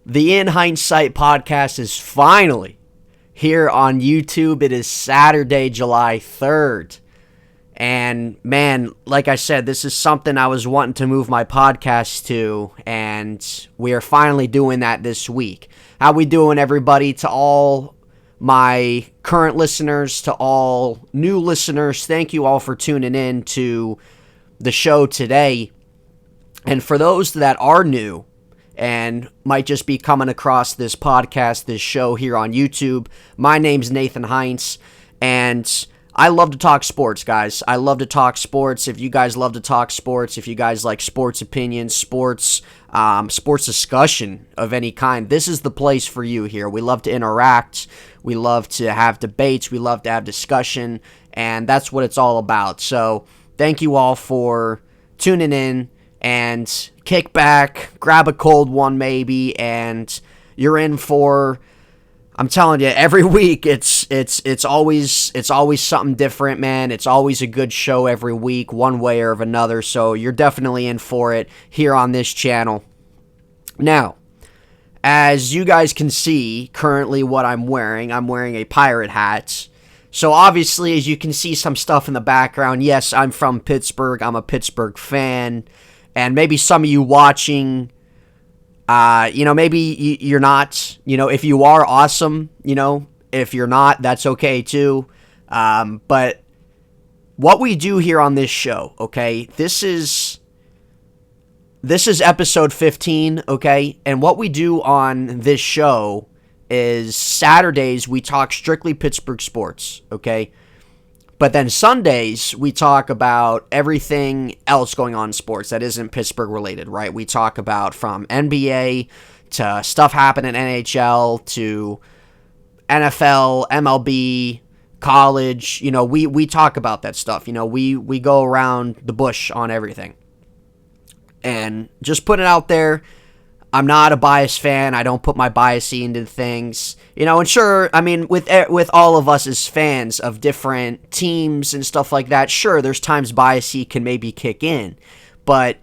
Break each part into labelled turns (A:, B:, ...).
A: The In Heintz Sight podcast is finally here on YouTube. It is Saturday, July 3rd. And man, like I said, this is something I was wanting to move my podcast to, and we are finally doing that this week. How we doing, everybody? To all my current listeners, to all new listeners, thank you all for tuning in to the show today. And for those that are new and might just be coming across this podcast, this show here on YouTube, my name's Nathan Heintz, and I love to talk sports, guys. I love to talk sports. If you guys love to talk sports, if you guys like sports opinions, sports discussion of any kind, this is the place for you here. We love to interact. We love to have debates. We love to have discussion, and that's what it's all about. So thank you all for tuning in, and kick back, grab a cold one maybe, and you're in for, I'm telling you, every week it's always something different, man. It's always a good show every week, one way or another. So you're definitely in for it here on this channel. Now, as you guys can see, currently what I'm wearing a pirate hat. So obviously, as you can see some stuff in the background, yes, I'm from Pittsburgh. I'm a Pittsburgh fan. And maybe some of you watching, maybe you're not, if you are, awesome, if you're not, that's okay too. But what we do here on this show, okay, this is episode 15, okay, and what we do on this show is Saturdays we talk strictly Pittsburgh sports, okay, but then Sundays, we talk about everything else going on in sports that isn't Pittsburgh related, right? We talk about from NBA to stuff happening in NHL to NFL, MLB, college. We talk about that stuff. We go around the bush on everything. And just put it out there, I'm not a biased fan. I don't put my bias into things. And sure, I mean, with all of us as fans of different teams and stuff like that, sure, there's times bias can maybe kick in. But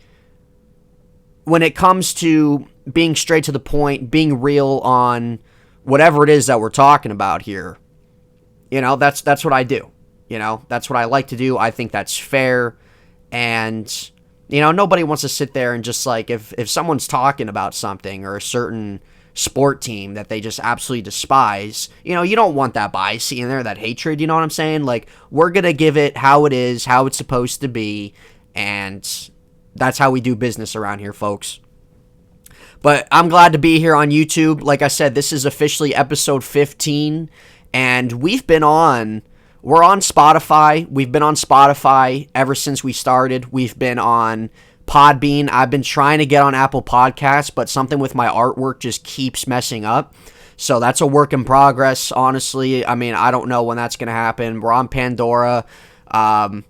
A: when it comes to being straight to the point, being real on whatever it is that we're talking about here, that's what I do. That's what I like to do. I think that's fair. And nobody wants to sit there and just like, if someone's talking about something or a certain sport team that they just absolutely despise, you don't want that bias in there, that hatred, you know what I'm saying? Like, we're going to give it how it is, how it's supposed to be, and that's how we do business around here, folks. But I'm glad to be here on YouTube. Like I said, this is officially episode 15, and we're on Spotify. We've been on Spotify ever since we started. We've been on Podbean. I've been trying to get on Apple Podcasts, but something with my artwork just keeps messing up. So that's a work in progress, honestly. I mean, I don't know when that's going to happen. We're on Pandora, other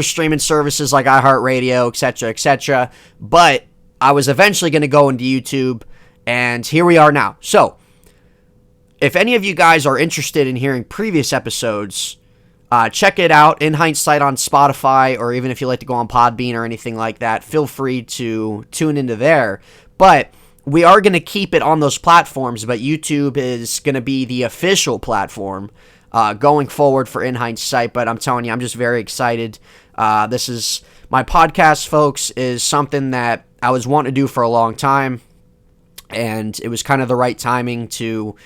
A: streaming services like iHeartRadio, etc., etc. But I was eventually going to go into YouTube, and here we are now. So if any of you guys are interested in hearing previous episodes, check it out, In Heintz Sight on Spotify, or even if you like to go on Podbean or anything like that, feel free to tune into there. But we are going to keep it on those platforms, but YouTube is going to be the official platform going forward for In Heintz Sight. But I'm telling you, I'm just very excited. This is my podcast, folks, is something that I was wanting to do for a long time, and it was kind of the right timing to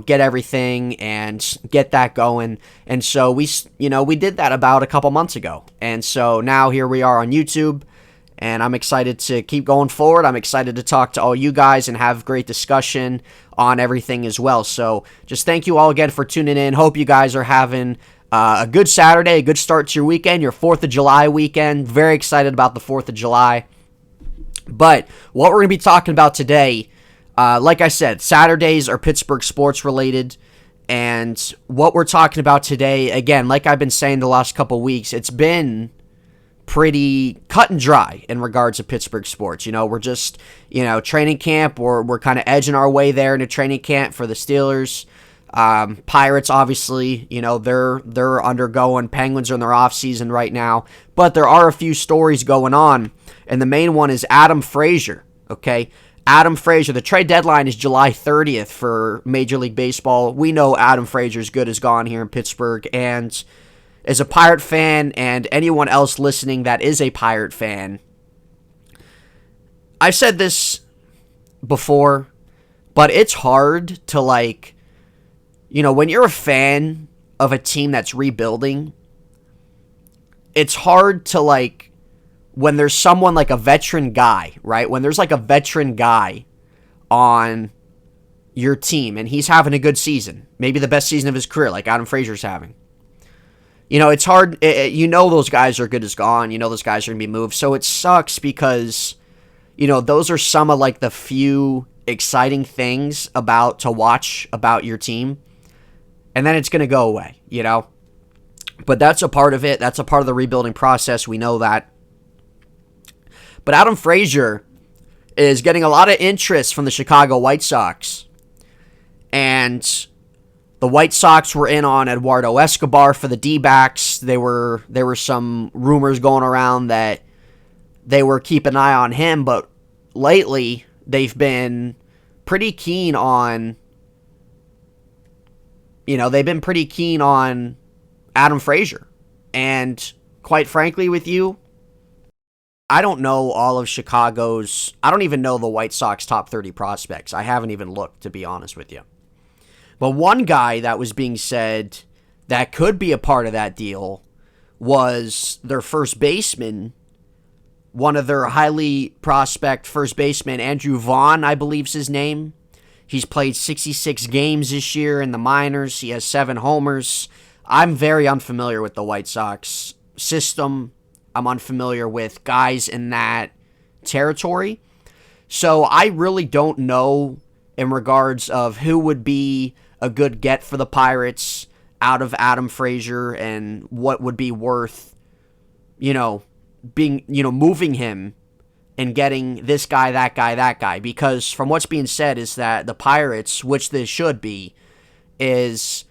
A: get everything and get that going. And so we did that about a couple months ago. And so now here we are on YouTube, and I'm excited to keep going forward. I'm excited to talk to all you guys and have great discussion on everything as well. So just thank you all again for tuning in. Hope you guys are having a good Saturday, a good start to your weekend, your 4th of July weekend. Very excited about the 4th of July. But what we're going to be talking about today, like I said, Saturdays are Pittsburgh sports related, and what we're talking about today, again, like I've been saying the last couple weeks, it's been pretty cut and dry in regards to Pittsburgh sports. We're just, training camp, we're kind of edging our way there into training camp for the Steelers. Pirates, obviously, they're undergoing, Penguins are in their off season right now, but there are a few stories going on, and the main one is Adam Frazier, okay? Adam Frazier, the trade deadline is July 30th for Major League Baseball. We know Adam Frazier's good as gone here in Pittsburgh, and as a Pirate fan and anyone else listening that is a Pirate fan, I've said this before, but it's hard to, like, you know, when you're a fan of a team that's rebuilding, it's hard to, like, when there's someone like a veteran guy, right? When there's like a veteran guy on your team and he's having a good season, maybe the best season of his career, like Adam Frazier's having. You know, it's hard. You know those guys are good as gone. You know those guys are going to be moved. So it sucks because, you know, those are some of like the few exciting things to watch about your team. And then it's going to go away, you know. But that's a part of it. That's a part of the rebuilding process. We know that. But Adam Frazier is getting a lot of interest from the Chicago White Sox. And the White Sox were in on Eduardo Escobar for the D-backs. There were some rumors going around that they were keeping an eye on him. But lately, they've been pretty keen on, you know, Adam Frazier. And quite frankly with you, I don't know all of Chicago's... I don't even know the White Sox top 30 prospects. I haven't even looked, to be honest with you. But one guy that was being said that could be a part of that deal was their first baseman, one of their highly prospect first baseman, Andrew Vaughn, I believe is his name. He's played 66 games this year in the minors. He has 7 homers. I'm very unfamiliar with the White Sox system. I'm unfamiliar with guys in that territory. So I really don't know in regards of who would be a good get for the Pirates out of Adam Frazier and what would be worth, moving him and getting this guy, that guy, that guy. Because from what's being said is that the Pirates, which this should be, is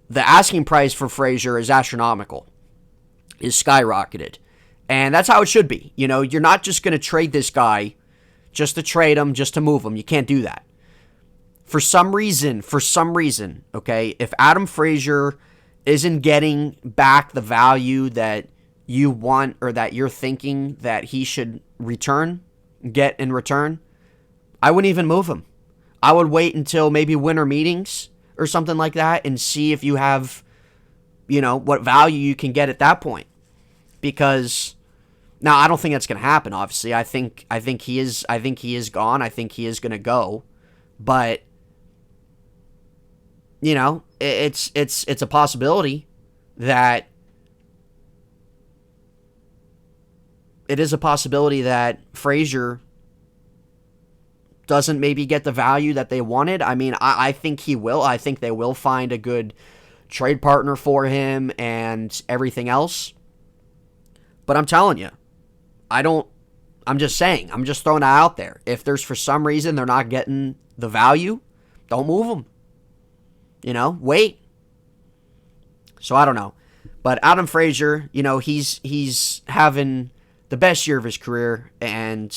A: the asking price for Frazier is astronomical. Is skyrocketed. And that's how it should be. You know, you're not just going to trade this guy just to trade him, just to move him. You can't do that. For some reason, okay, if Adam Frazier isn't getting back the value that you want or that you're thinking that he should get in return, I wouldn't even move him. I would wait until maybe winter meetings or something like that and see if you have, what value you can get at that point. Because now I don't think that's going to happen. Obviously, I think he is gone. I think he is going to go, but it's a possibility that Frazier doesn't maybe get the value that they wanted. I mean, I think he will. I think they will find a good trade partner for him and everything else. But I'm telling you, I'm just saying, I'm just throwing that out there. If there's for some reason they're not getting the value, don't move them. Wait. So I don't know. But Adam Frazier, he's having the best year of his career. And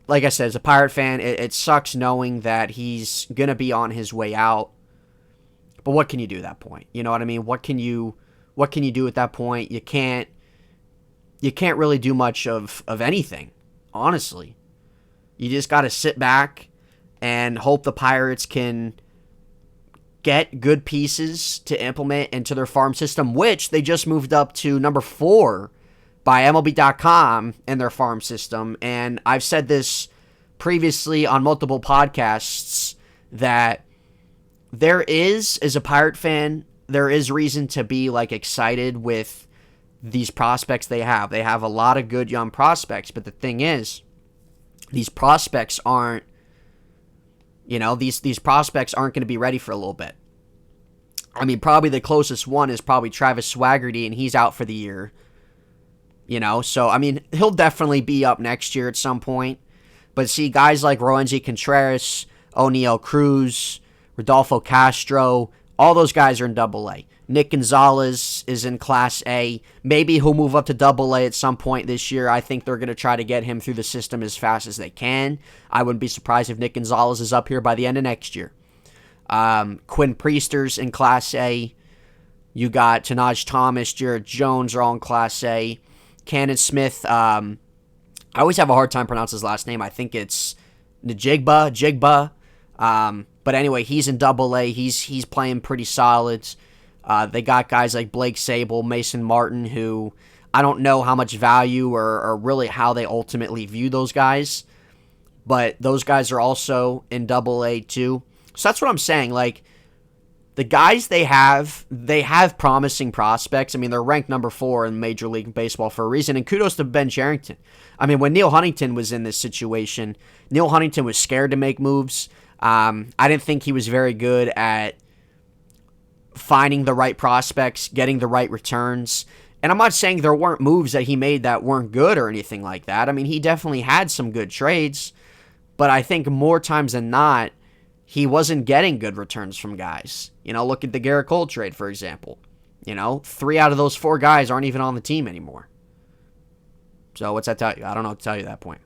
A: like I said, as a Pirate fan, it sucks knowing that he's going to be on his way out. But what can you do at that point? You know what I mean? What can you do at that point? You can't really do much of anything, honestly. You just got to sit back and hope the Pirates can get good pieces to implement into their farm system, which they just moved up to number 4 by MLB.com in their farm system. And I've said this previously on multiple podcasts that there is, as a Pirate fan, there is reason to be excited with these prospects they have. They have a lot of good young prospects, but the thing is, these prospects aren't, these prospects aren't going to be ready for a little bit. I mean, probably the closest one is probably Travis Swaggerty, and he's out for the year. So, I mean, he'll definitely be up next year at some point. But see, guys like Roansy Contreras, O'Neal Cruz, Rodolfo Castro, all those guys are in Double-A. Nick Gonzalez is in Class A. Maybe he'll move up to Double A at some point this year. I think they're going to try to get him through the system as fast as they can. I wouldn't be surprised if Nick Gonzalez is up here by the end of next year. Quinn Priester's in Class A. You got Tanaj Thomas, Jared Jones are all in Class A. Cannon Smith, I always have a hard time pronouncing his last name. I think it's Jigba. But anyway, he's in Double A. He's playing pretty solid. They got guys like Blake Sable, Mason Martin, who I don't know how much value or really how they ultimately view those guys. But those guys are also in Double A too. So that's what I'm saying. Like, the guys they have promising prospects. I mean, they're ranked number 4 in Major League Baseball for a reason. And kudos to Ben Cherington. I mean, when Neil Huntington was in this situation, Neil Huntington was scared to make moves. I didn't think he was very good at finding the right prospects, getting the right returns. And I'm not saying there weren't moves that he made that weren't good or anything like that. I mean, he definitely had some good trades, but I think more times than not, he wasn't getting good returns from guys. You know, look at the Garrett Cole trade, for example. You know, 3 out of those 4 guys aren't even on the team anymore. So what's that tell you? I don't know what to tell you at that point.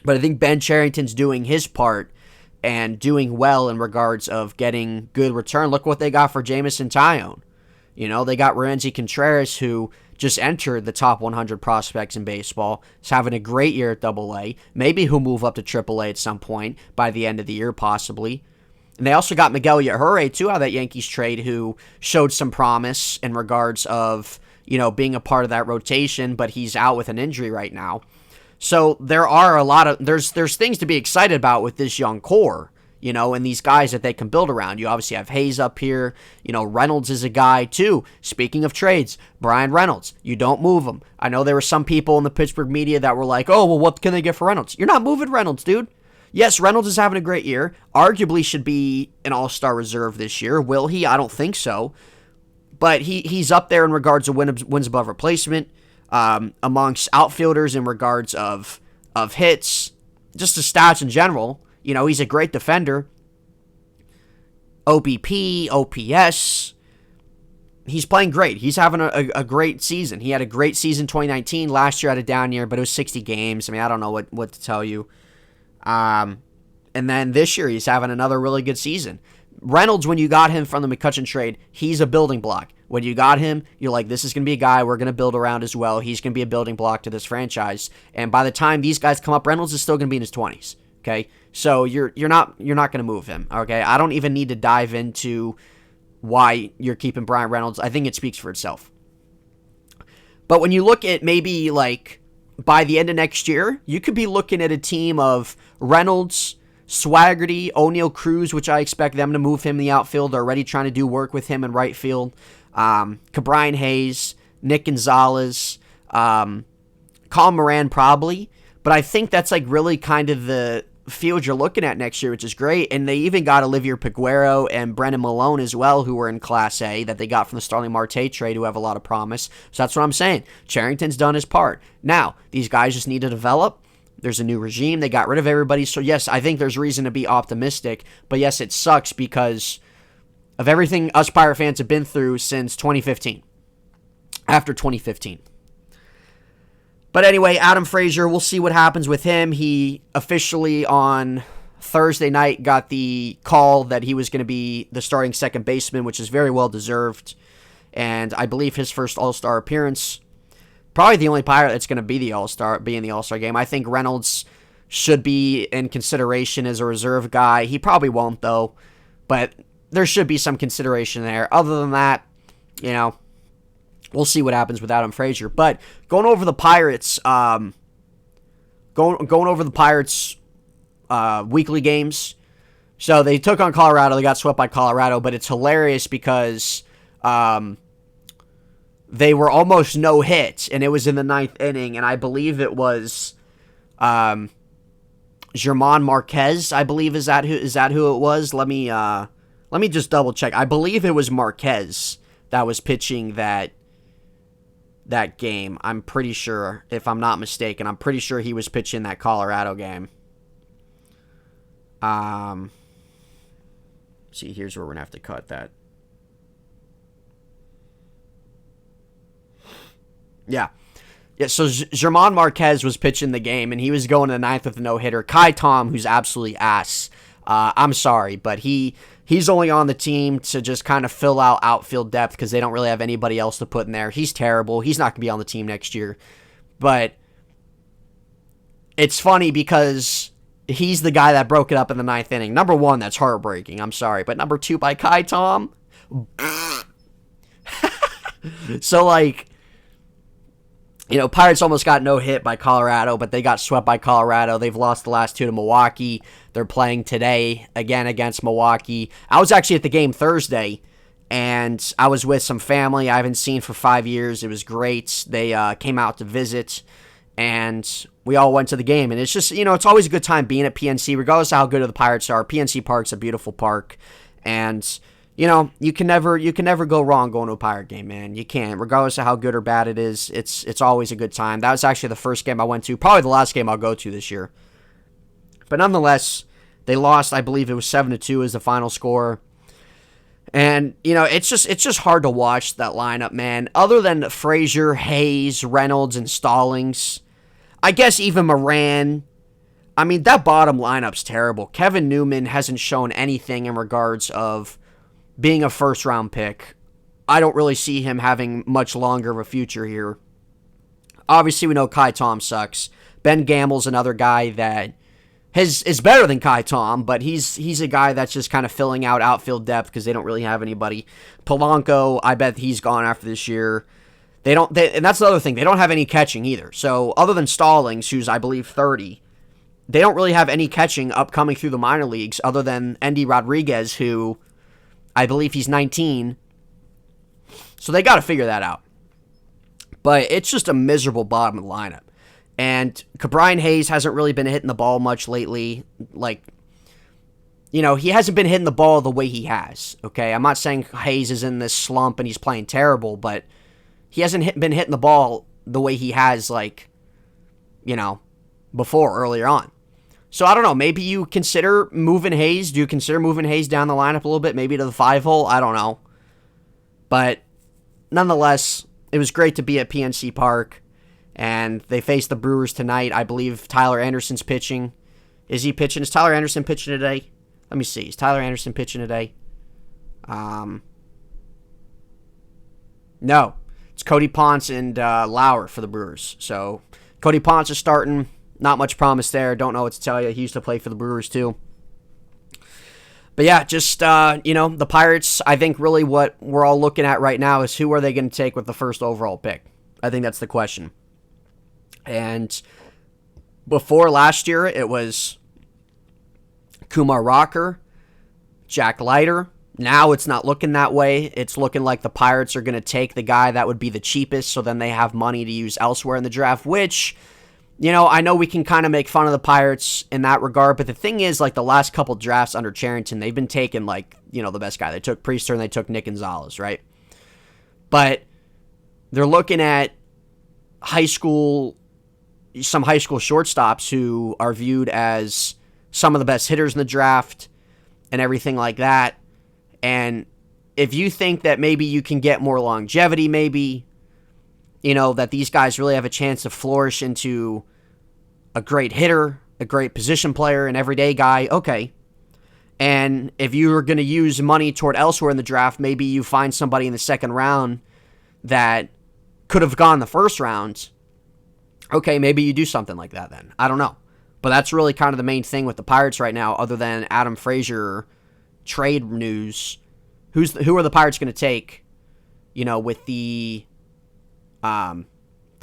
A: But I think Ben Cherington's doing his part and doing well in regards of getting good return. Look what they got for Jamison Tyone. You know, they got Renzi Contreras, who just entered the top 100 prospects in baseball. He's having a great year at Double A. Maybe he'll move up to Triple A at some point by the end of the year, possibly. And they also got Miguel Yajure, too, out of that Yankees trade, who showed some promise in regards of, you know, being a part of that rotation, but he's out with an injury right now. So there are a lot of, there's things to be excited about with this young core, you know, and these guys that they can build around. You obviously have Hayes up here. You know, Reynolds is a guy, too. Speaking of trades, Brian Reynolds, you don't move him. I know there were some people in the Pittsburgh media that were like, oh, well, what can they get for Reynolds? You're not moving Reynolds, dude. Yes, Reynolds is having a great year. Arguably should be an all-star reserve this year. Will he? I don't think so. But he's up there in regards to wins above replacement, amongst outfielders in regards of hits, just the stats in general. You know, he's a great defender. OBP, OPS. He's playing great. He's having a great season. He had a great season 2019. Last year had a down year, but it was 60 games. I mean, I don't know what to tell you. And then this year, he's having another really good season. Reynolds, when you got him from the McCutchen trade, he's a building block. When you got him, you're like, this is going to be a guy we're going to build around as well. He's going to be a building block to this franchise. And by the time these guys come up, Reynolds is still going to be in his 20s. Okay, so you're not going to move him. Okay, I don't even need to dive into why you're keeping Brian Reynolds. I think it speaks for itself. But when you look at maybe like by the end of next year, you could be looking at a team of Reynolds, Swaggerty, O'Neal Cruz, which I expect them to move him in the outfield. They're already trying to do work with him in right field. Cabrian Hayes, Nick Gonzalez, Colin Moran probably. But I think that's like really kind of the field you're looking at next year, which is great. And they even got Olivier Piguero and Brennan Malone as well, who were in Class A that they got from the Starling Marte trade, who have a lot of promise. So that's what I'm saying. Cherington's done his part. Now, these guys just need to develop. There's a new regime. They got rid of everybody. So, yes, I think there's reason to be optimistic. But, yes, it sucks because of everything us Pirate fans have been through since 2015. After 2015. But anyway, Adam Frazier, we'll see what happens with him. He officially on Thursday night got the call that he was going to be the starting second baseman, which is very well deserved. And I believe his first All-Star appearance. Probably the only Pirate that's going to be in the All-Star game. I think Reynolds should be in consideration as a reserve guy. He probably won't, though. But there should be some consideration there. Other than that, you know, we'll see what happens with Adam Frazier. But going over the Pirates, weekly games. So they took on Colorado. They got swept by Colorado, but it's hilarious because they were almost no hit, and it was in the 9th inning, and I believe it was German Marquez. I believe is that who it was. Let me just double check. I believe it was Marquez that was pitching that game. I'm pretty sure, if I'm not mistaken. I'm pretty sure he was pitching that Colorado game. See, here's where we're going to have to cut that. Yeah. Yeah, so German Marquez was pitching the game, and he was going to the ninth with a no-hitter. Kai Tom, who's absolutely ass. I'm sorry, but he's only on the team to just kind of fill out outfield depth because they don't really have anybody else to put in there. He's terrible. He's not going to be on the team next year. But it's funny because he's the guy that broke it up in the ninth inning. Number one, that's heartbreaking. I'm sorry. But number two, by Kai Tom. So, like, you know, Pirates almost got no hit by Colorado, but they got swept by Colorado. They've lost the last two to Milwaukee. They're playing today again against Milwaukee. I was actually at the game Thursday, and I was with some family I haven't seen for 5 years. It was great. They came out to visit, and we all went to the game. And it's just, you know, it's always a good time being at PNC, regardless of how good the Pirates are. PNC Park's a beautiful park, and you know, you can never go wrong going to a Pirate game, man. You can't, regardless of how good or bad it is. It's always a good time. That was actually the first game I went to, probably the last game I'll go to this year. But nonetheless, they lost. I believe it was 7-2 as the final score. And you know, it's just hard to watch that lineup, man. Other than Frazier, Hayes, Reynolds, and Stallings, I guess even Moran. I mean, that bottom lineup's terrible. Kevin Newman hasn't shown anything in regards of being a first-round pick. I don't really see him having much longer of a future here. Obviously, we know Kai Tom sucks. Ben Gamble's another guy that is better than Kai Tom, but he's a guy that's just kind of filling out outfield depth because they don't really have anybody. Polanco, I bet he's gone after this year. And that's the other thing. They don't have any catching either. So other than Stallings, who's, I believe, 30, they don't really have any catching upcoming through the minor leagues other than Endy Rodriguez, who I believe he's 19. So they got to figure that out. But it's just a miserable bottom of the lineup. And Brian Hayes hasn't really been hitting the ball much lately. Like, you know, he hasn't been hitting the ball the way he has. Okay, I'm not saying Hayes is in this slump and he's playing terrible, but he hasn't been hitting the ball the way he has, like, you know, before, earlier on. So, I don't know, maybe you consider moving Hayes. Do you consider moving Hayes down the lineup a little bit, maybe to the 5-hole? I don't know. But, nonetheless, it was great to be at PNC Park, and they face the Brewers tonight. I believe Tyler Anderson's pitching. Is he pitching? Is Tyler Anderson pitching today? Let me see. Is Tyler Anderson pitching today? No. It's Cody Ponce and Lauer for the Brewers. So, Cody Ponce is starting. Not much promise there. Don't know what to tell you. He used to play for the Brewers too. But yeah, just, you know, the Pirates, I think really what we're all looking at right now is who are they going to take with the first overall pick? I think that's the question. And before last year, it was Kumar Rocker, Jack Leiter. Now it's not looking that way. It's looking like the Pirates are going to take the guy that would be the cheapest, so then they have money to use elsewhere in the draft, which, you know, I know we can kind of make fun of the Pirates in that regard, but the thing is, like, the last couple drafts under Cherington, they've been taking, like, you know, the best guy. They took Priester and they took Nick Gonzalez, right? But they're looking at some high school shortstops who are viewed as some of the best hitters in the draft and everything like that. And if you think that maybe you can get more longevity, maybe, you know, that these guys really have a chance to flourish into a great hitter, a great position player, an everyday guy, okay. And if you are going to use money toward elsewhere in the draft, maybe you find somebody in the second round that could have gone the first round. Okay, maybe you do something like that then. I don't know. But that's really kind of the main thing with the Pirates right now, other than Adam Frazier trade news. Who are the Pirates going to take, you know, with the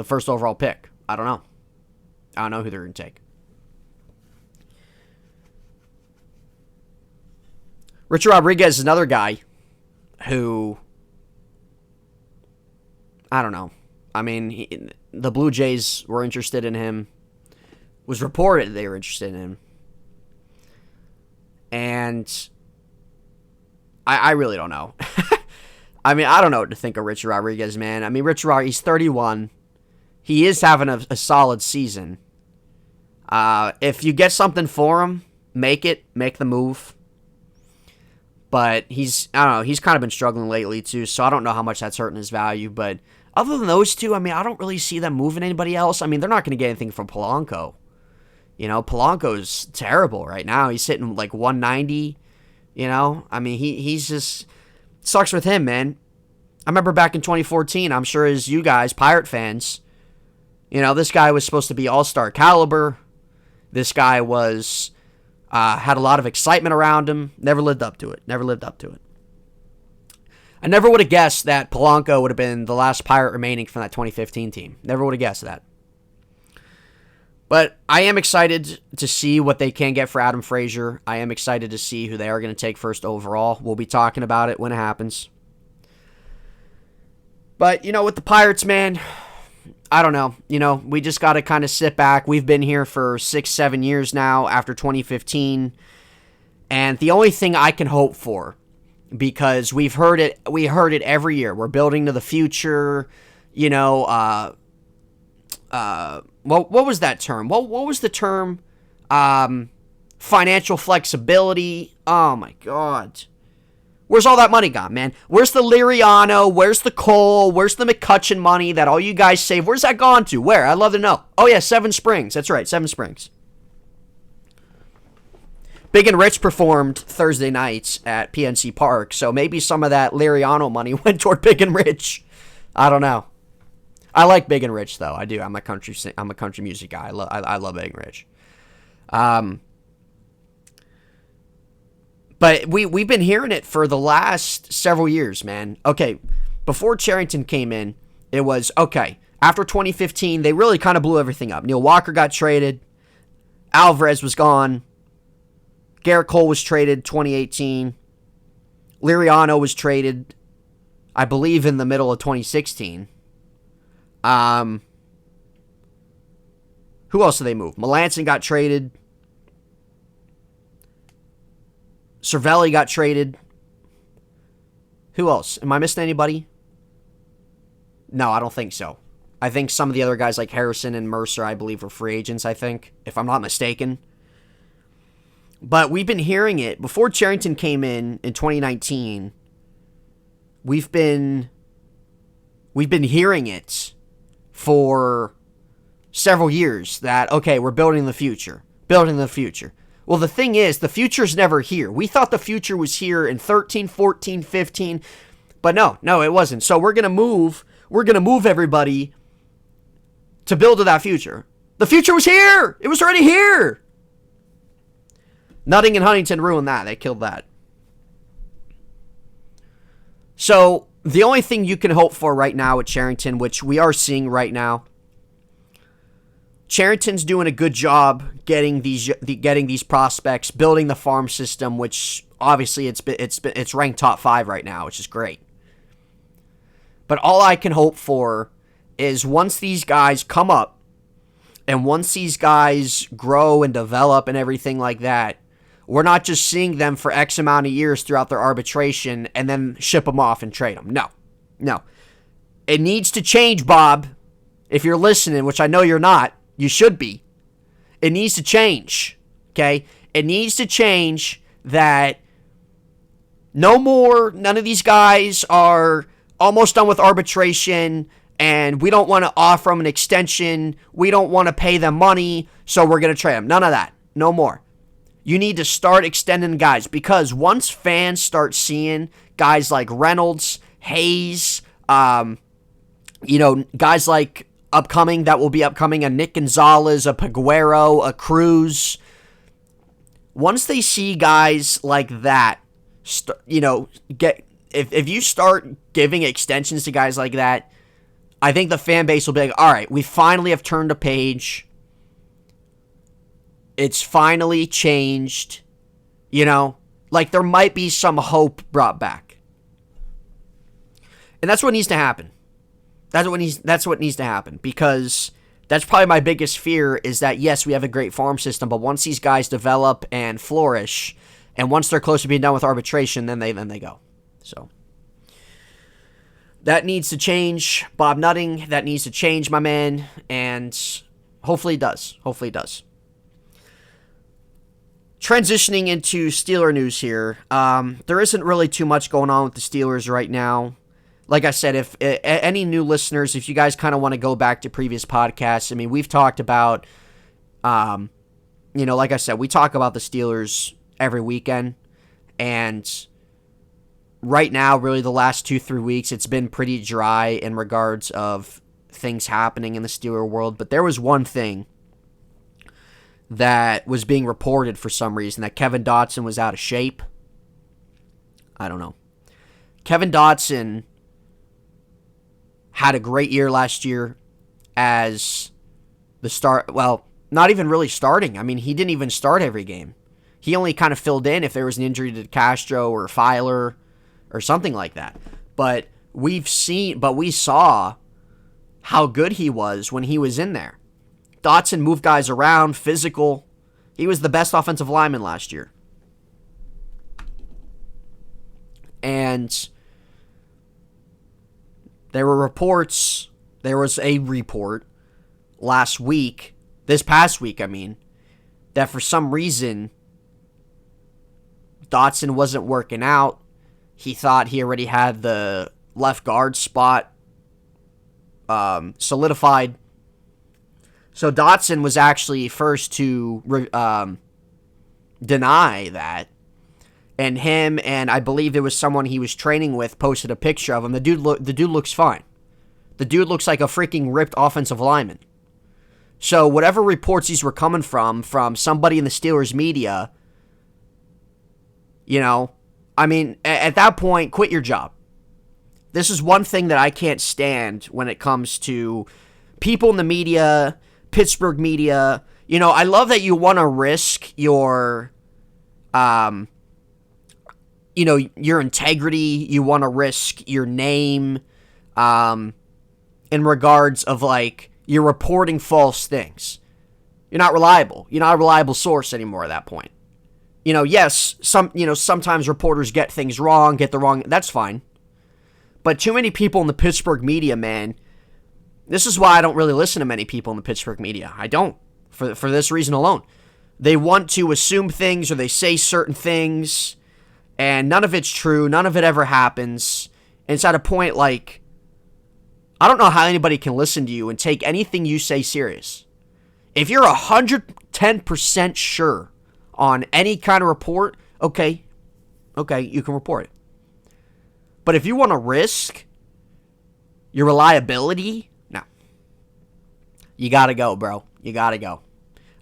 A: first overall pick? I don't know. I don't know who they're going to take. Richard Rodriguez is another guy who, I don't know. I mean, the Blue Jays were interested in him. Was reported they were interested in him. And I really don't know. I mean, I don't know what to think of Richard Rodriguez, man. I mean, he's 31. He is having a solid season. If you get something for him, make the move. But I don't know, he's kind of been struggling lately too, so I don't know how much that's hurting his value, but Other than those two, I mean, I don't really see them moving anybody else. I mean, they're not going to get anything from Polanco. You know, Polanco's terrible right now. He's hitting like 190. You know, I mean, he's just sucks with him, man. I remember back in 2014, I'm sure as you guys, Pirate fans, you know, this guy was supposed to be all-star caliber. This guy was, had a lot of excitement around him. Never lived up to it. I never would have guessed that Polanco would have been the last Pirate remaining from that 2015 team. Never would have guessed that. But I am excited to see what they can get for Adam Frazier. I am excited to see who they are going to take first overall. We'll be talking about it when it happens. But, you know, with the Pirates, man, I don't know. You know, we just got to kind of sit back. We've been here for 6-7 years now after 2015. And the only thing I can hope for, because we heard it every year. We're building to the future, you know, what was that term? What was the term? Financial flexibility. Oh, my God. Where's all that money gone, man? Where's the Liriano? Where's the Cole? Where's the McCutcheon money that all you guys save? Where's that gone to? Where? I'd love to know. Oh, yeah, Seven Springs. That's right, Seven Springs. Big and Rich performed Thursday nights at PNC Park, so maybe some of that Liriano money went toward Big and Rich. I don't know. I like Big and Rich, though. I do. I'm a country music guy. I love Big and Rich. But we've been hearing it for the last several years, man. Okay, before Cherington came in, it was, okay, after 2015, they really kind of blew everything up. Neil Walker got traded. Alvarez was gone. Garrett Cole was traded 2018. Liriano was traded, I believe, in the middle of 2016. Who else did they move? Melanson got traded. Cervelli got traded. Who else? Am I missing anybody? No, I don't think so. I think some of the other guys like Harrison and Mercer, I believe, were free agents, I think, if I'm not mistaken. But we've been hearing it. Before Cherington came in 2019, we've been hearing it for several years that, okay, we're building the future. Well, the thing is, the future's never here. We thought the future was here in 13, 14, 15, but no, it wasn't. So we're going to move everybody to build to that future. The future was here. It was already here. Nutting and Huntington ruined that. They killed that. So the only thing you can hope for right now at Cherington, which we are seeing right now, Cherington's doing a good job getting these prospects, building the farm system, which obviously it's ranked top 5 right now, which is great. But all I can hope for is once these guys come up and once these guys grow and develop and everything like that, we're not just seeing them for X amount of years throughout their arbitration and then ship them off and trade them. No. It needs to change, Bob. If you're listening, which I know you're not, you should be. It needs to change, okay? It needs to change that none of these guys are almost done with arbitration and we don't want to offer them an extension. We don't want to pay them money, so we're going to trade them. None of that. No more. You need to start extending guys because once fans start seeing guys like Reynolds, Hayes, guys like that will be upcoming, a Nick Gonzalez, a Peguero, a Cruz. Once they see guys like that, if you start giving extensions to guys like that, I think the fan base will be like, all right, we finally have turned a page. It's finally changed. Like there might be some hope brought back. And that's what needs to happen. That's what needs to happen because that's probably my biggest fear is that, yes, we have a great farm system, but once these guys develop and flourish, and once they're close to being done with arbitration, then they go. So that needs to change, Bob Nutting. That needs to change, my man, and hopefully it does. Transitioning into Steeler news here, there isn't really too much going on with the Steelers right now. like I said, if any new listeners, if you guys kind of want to go back to previous podcasts, I mean, we've talked about, like I said, we talk about the Steelers every weekend, and right now, really the last 2-3 weeks, it's been pretty dry in regards of things happening in the Steeler world. But there was one thing that was being reported for some reason, that Kevin Dotson was out of shape. I don't know. Kevin Dotson had a great year last year as the start. Well, not even really starting. I mean, he didn't even start every game. He only kind of filled in if there was an injury to Castro or Filer or something like that. But we saw how good he was when he was in there. Dotson moved guys around, physical. He was the best offensive lineman last year. And there was a report this past week, that for some reason Dotson wasn't working out. He thought he already had the left guard spot solidified. So Dotson was actually first to deny that. And him and I believe it was someone he was training with posted a picture of him. The dude looks fine. The dude looks like a freaking ripped offensive lineman. So whatever reports these were coming from somebody in the Steelers media, at that point, quit your job. This is one thing that I can't stand when it comes to people in the media, Pittsburgh media. I love that you want to risk your your integrity. You want to risk your name in regards of, you're reporting false things. You're not reliable. You're not a reliable source anymore at that point. Yes, sometimes reporters get things wrong, that's fine. But too many people in the Pittsburgh media, man, this is why I don't really listen to many people in the Pittsburgh media. I don't, for this reason alone. They want to assume things, or they say certain things, and none of it's true, none of it ever happens. And it's at a point, I don't know how anybody can listen to you and take anything you say serious. If you're 110% sure on any kind of report, okay, you can report it. But if you want to risk your reliability, no. You got to go, bro. You got to go.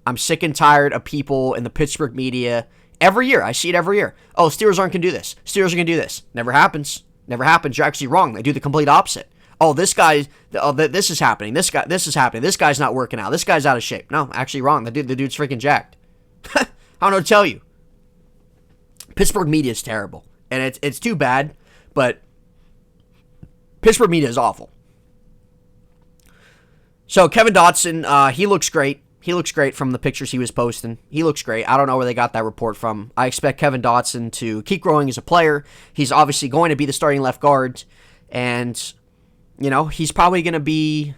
A: I'm sick and tired of people in the Pittsburgh media. Every year, I see it every year. Oh, Steelers aren't going to do this. Steelers are going to do this. Never happens. Never happens. You're actually wrong. They do the complete opposite. Oh, this is happening. This is happening. This guy's not working out. This guy's out of shape. No, actually wrong. The dude's freaking jacked. I don't know what to tell you. Pittsburgh media is terrible. And it's too bad, but Pittsburgh media is awful. So Kevin Dotson, he looks great. He looks great from the pictures he was posting. He looks great. I don't know where they got that report from. I expect Kevin Dotson to keep growing as a player. He's obviously going to be the starting left guard. And, he's probably going to be,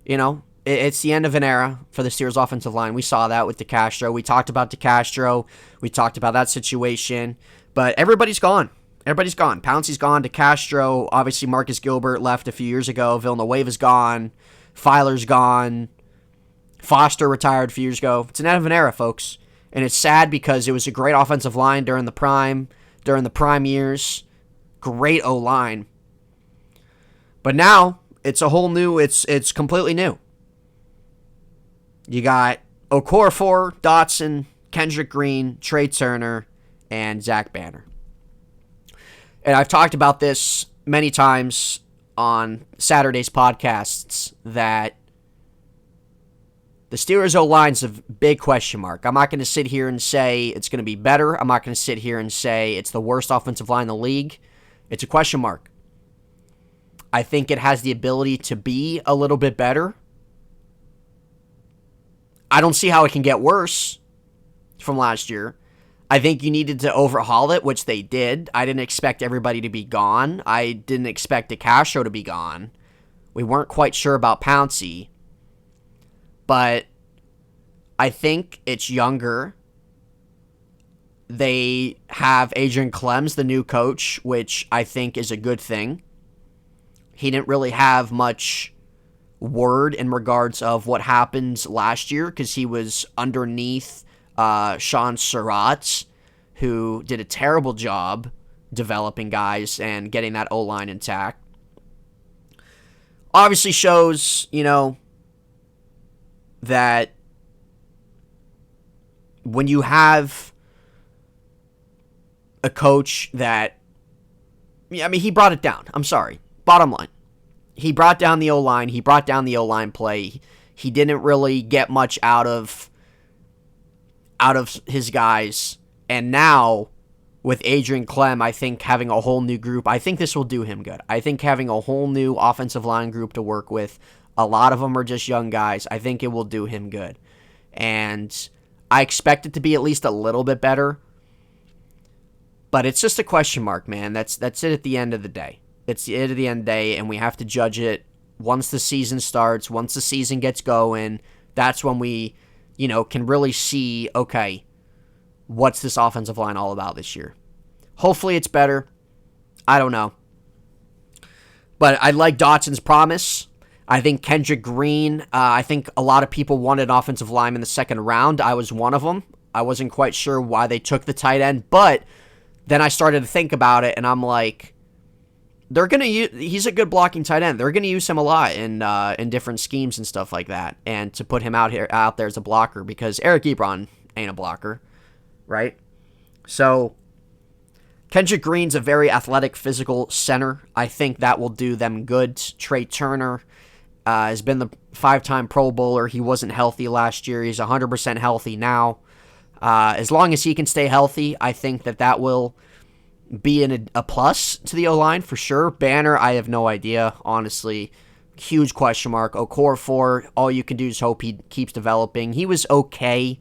A: it's the end of an era for the Steelers offensive line. We saw that with DeCastro. We talked about DeCastro. We talked about that situation. But everybody's gone. Everybody's gone. Pouncey's gone. DeCastro. Obviously, Marcus Gilbert left a few years ago. Villanueva's gone. Filer's gone. Foster retired a few years ago. It's an end of an era, folks. And it's sad because it was a great offensive line during the prime years. Great O-line. But now, it's a whole new, it's completely new. You got Okorafor, Dotson, Kendrick Green, Trey Turner, and Zach Banner. And I've talked about this many times on Saturday's podcasts that the Steelers' O-line's a big question mark. I'm not going to sit here and say it's going to be better. I'm not going to sit here and say it's the worst offensive line in the league. It's a question mark. I think it has the ability to be a little bit better. I don't see how it can get worse from last year. I think you needed to overhaul it, which they did. I didn't expect everybody to be gone. I didn't expect DeCastro to be gone. We weren't quite sure about Pouncey. But I think it's younger. They have Adrian Clems, the new coach, which I think is a good thing. He didn't really have much word in regards of what happened last year because he was underneath Sean Surratt, who did a terrible job developing guys and getting that O-line intact. Obviously shows, that when you have a coach that, he brought it down. I'm sorry. Bottom line. He brought down the O-line. He brought down the O-line play. He didn't really get much out of his guys. And now, with Adrian Clem, I think having a whole new group, I think this will do him good. I think having a whole new offensive line group to work with, a lot of them are just young guys, I think it will do him good. And I expect it to be at least a little bit better. But it's just a question mark, man. That's it at the end of the day. It's it at the end of the day, and we have to judge it once the season starts, once the season gets going. That's when we, can really see, okay, what's this offensive line all about this year? Hopefully it's better. I don't know. But I like Dotson's promise. I think Kendrick Green, I think a lot of people wanted an offensive lineman in the second round. I was one of them. I wasn't quite sure why they took the tight end, but then I started to think about it, and I'm like, he's a good blocking tight end. They're going to use him a lot in different schemes and stuff like that, and to put him out there as a blocker, because Eric Ebron ain't a blocker, right? So Kendrick Green's a very athletic, physical center. I think that will do them good. Trey Turner has been the 5-time Pro Bowler. He wasn't healthy last year. He's 100% healthy now. As long as he can stay healthy, I think that will be a plus to the O-line for sure. Banner, I have no idea, honestly. Huge question mark. Okorafor, all you can do is hope he keeps developing. He was okay.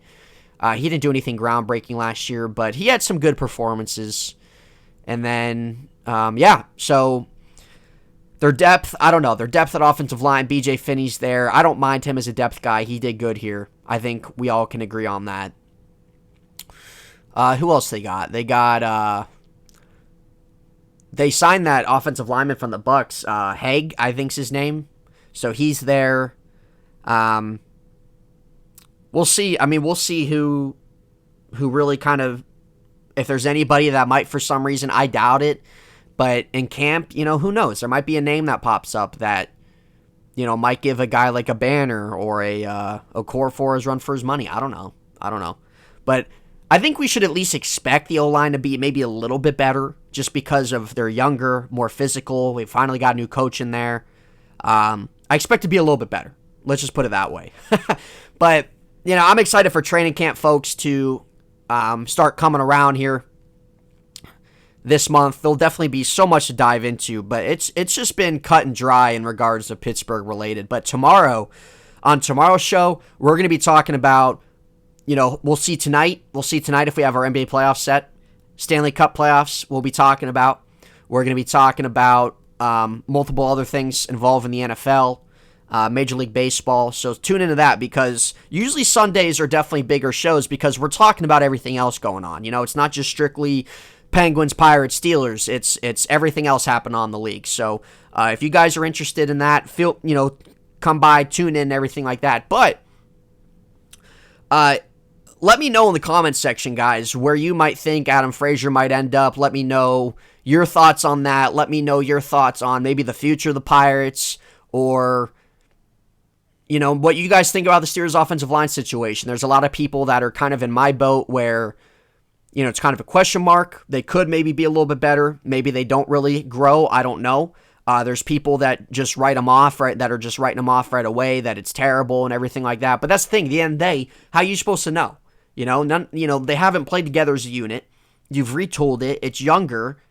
A: He didn't do anything groundbreaking last year, but he had some good performances. And then, so their depth, I don't know. Their depth at offensive line, BJ Finney's there. I don't mind him as a depth guy. He did good here. I think we all can agree on that. Who else they got? They signed that offensive lineman from the Bucks, Haig, I think's his name. So he's there. We'll see. We'll see who really kind of, if there's anybody that might for some reason, I doubt it. But in camp, who knows? There might be a name that pops up that, might give a guy like a Banner or a Okorafor his run for his money. I don't know. But I think we should at least expect the O-line to be maybe a little bit better just because of they're younger, more physical. We finally got a new coach in there. I expect to be a little bit better. Let's just put it that way. But, I'm excited for training camp folks to start coming around here this month. There'll definitely be so much to dive into, but it's just been cut and dry in regards to Pittsburgh related. But on tomorrow's show, we're going to be talking about, we'll see tonight. We'll see tonight if we have our NBA playoffs set. Stanley Cup playoffs we'll be talking about. We're going to be talking about multiple other things involving the NFL, Major League Baseball. So tune into that because usually Sundays are definitely bigger shows because we're talking about everything else going on. It's not just strictly Penguins, Pirates, Steelers. It's everything else happening on the league. So if you guys are interested in that, come by, tune in, everything like that. But let me know in the comments section, guys, where you might think Adam Frazier might end up. Let me know your thoughts on that. Let me know your thoughts on maybe the future of the Pirates or, what you guys think about the Steelers' offensive line situation. There's a lot of people that are kind of in my boat where, it's kind of a question mark. They could maybe be a little bit better. Maybe they don't really grow. I don't know. There's people that just write them off, right? That are just writing them off right away, that it's terrible and everything like that. But that's the thing. At the end of the day, how are you supposed to know? They haven't played together as a unit. You've retooled it. It's younger.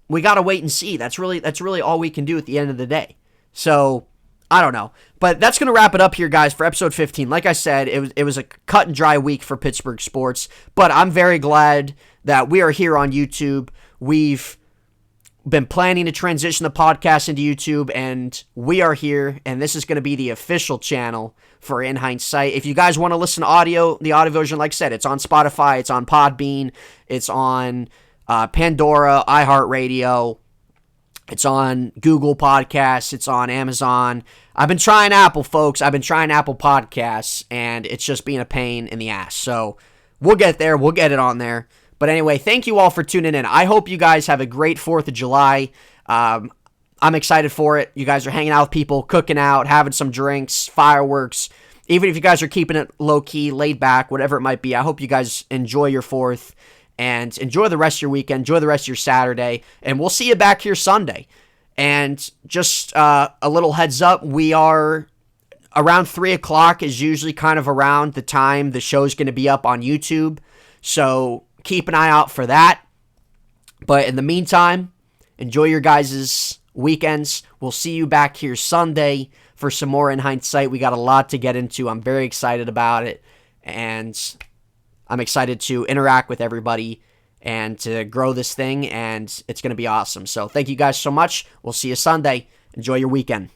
A: We got to wait and see. That's really all we can do at the end of the day. So, I don't know. But that's going to wrap it up here, guys, for episode 15. Like I said, it was a cut and dry week for Pittsburgh sports. But I'm very glad that we are here on YouTube. We've been planning to transition the podcast into YouTube, and we are here, and this is going to be the official channel for In Heintz Sight. If you guys want to listen to audio, the audio version, like I said, it's on Spotify, it's on Podbean, it's on Pandora, iHeartRadio, It's on Google Podcasts. It's on Amazon. I've been trying Apple, folks. I've been trying Apple Podcasts, and it's just being a pain in the ass. So we'll get there. We'll get it on there. But anyway, thank you all for tuning in. I hope you guys have a great 4th of July. I'm excited for it. You guys are hanging out with people, cooking out, having some drinks, fireworks. Even if you guys are keeping it low-key, laid back, whatever it might be, I hope you guys enjoy your 4th. And enjoy the rest of your weekend. Enjoy the rest of your Saturday. And we'll see you back here Sunday. And just a little heads up, we are around 3 o'clock is usually kind of around the time the show's going to be up on YouTube. So keep an eye out for that. But in the meantime, enjoy your guys' weekends. We'll see you back here Sunday for some more In Heintz Sight. We got a lot to get into. I'm very excited about it. And I'm excited to interact with everybody and to grow this thing, and it's going to be awesome. So thank you guys so much. We'll see you Sunday. Enjoy your weekend.